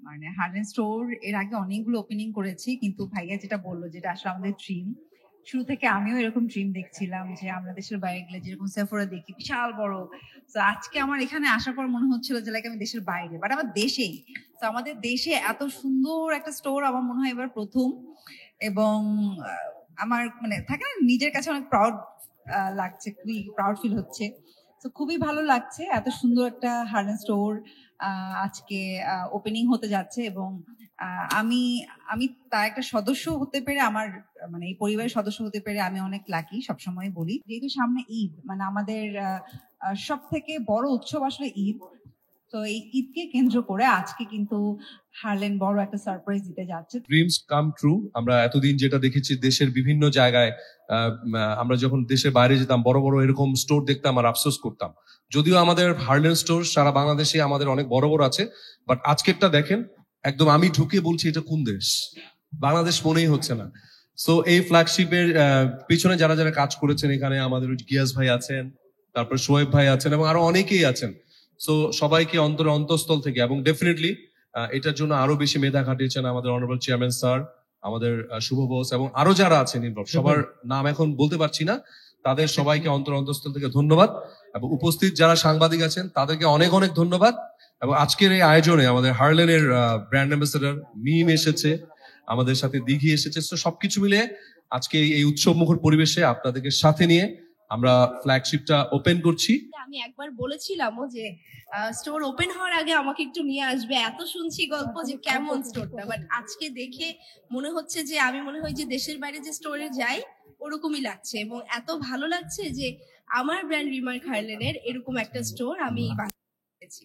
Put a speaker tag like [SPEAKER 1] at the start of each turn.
[SPEAKER 1] মানে হার্লেন স্টোর এর আগে অনেকগুলো ওপেনিং করেছি, কিন্তু ভাইয়া যেটা বললো যেটা আসলে আমাদের ড্রিম, শুরু থেকে আমিও এরকম ড্রিম দেখছিলাম যে আমরা দেশের বাইরে গেলে যেরকম সেফোরা দেখি বিশাল বড়। তো আজকে আমার এখানে আসার পর মনে হচ্ছিল যে লাইক আমি দেশের বাইরে, বাট আমার দেশেই। তো আমাদের দেশে এত সুন্দর একটা স্টোর আমার মনে হয় এবার প্রথম। এবং আমার মানে থাকে না, নিজের কাছে অনেক প্রাউড লাগছে, খুবই প্রাউড ফিল হচ্ছে। তো খুবই ভালো লাগছে, এত সুন্দর একটা হার্লেন স্টোর আজকে ওপেনিং হতে যাচ্ছে। এবং আমি আমি তার একটা সদস্য হতে পেরে, আমার মানে এই পরিবারের সদস্য হতে পেরে আমি অনেক লাকি। সবসময় বলি যেহেতু সামনে ঈদ, মানে আমাদের সব থেকে বড় উৎসব আসলে ঈদ। তো এই ঈদকে কেন্দ্র করে আজকে কিন্তু হার্লেন বড় একটা সারপ্রাইজ দিতে যাচ্ছে।
[SPEAKER 2] Dreams come true. আমরা এতদিন যেটা দেখেছি দেশের বিভিন্ন জায়গায়, আমরা যখন দেশের বাইরে যেতাম বড় বড় এরকম স্টোর দেখতাম আর আফসোস করতাম। যদিও আমাদের হার্লেন স্টোর সারা বাংলাদেশে আমাদের অনেক বড় বড় আছে, বাট আজকেরটা দেখেন, একদম আমি ঢুকে বলছি এটা কোন দেশ, বাংলাদেশ মনেই হচ্ছে না। সো এই ফ্ল্যাগশিপের পিছনে যারা যারা কাজ করেছেন, এখানে আমাদের গিয়াস ভাই আছেন, তারপর শোয়েব ভাই আছেন এবং আরো অনেকেই আছেন। সো সবাইকে অন্তঃস্থল থেকে, এবং ডেফিনেটলি এটার জন্য আরো বেশি মেধা খাটিয়েছেন আমাদের অনারেবল চেয়ারম্যান স্যার, আমাদের শুভ বোস এবং আরো যারা আছেন ইনভলভ, সবার নাম এখন বলতে পারছি না, তাদের সবাইকে অন্তঃস্থল থেকে ধন্যবাদ। এবং উপস্থিত যারা সাংবাদিক আছেন তাদেরকে অনেক অনেক ধন্যবাদ। এবং আজকের এই আয়োজনে আমাদের হার্লেনের ব্র্যান্ড অ্যাম্বাসেডর মিম এসেছে, আমাদের সাথে দিঘি এসেছে। তো সবকিছু মিলে আজকে এই উৎসব মুখর পরিবেশে আপনাদেরকে সাথে নিয়ে আমরা ফ্ল্যাগশিপটা ওপেন করছি।
[SPEAKER 3] আমি একবার বলেছিলামও যে স্টোর ওপেন হওয়ার আগে আমাকে একটু নিয়ে আসবে, এত শুনছি গল্প যে কেমন স্টোরটা, বাট আজকে দেখে মনে হচ্ছে যে আমি মনে হয় যে দেশের বাইরে যে স্টোরে যাই ওরকমই লাগছে। এবং এত ভালো লাগছে যে আমার ব্র্যান্ড রিমার্ক হার্লেনের এরকম একটা স্টোর আমি বানিয়েছি।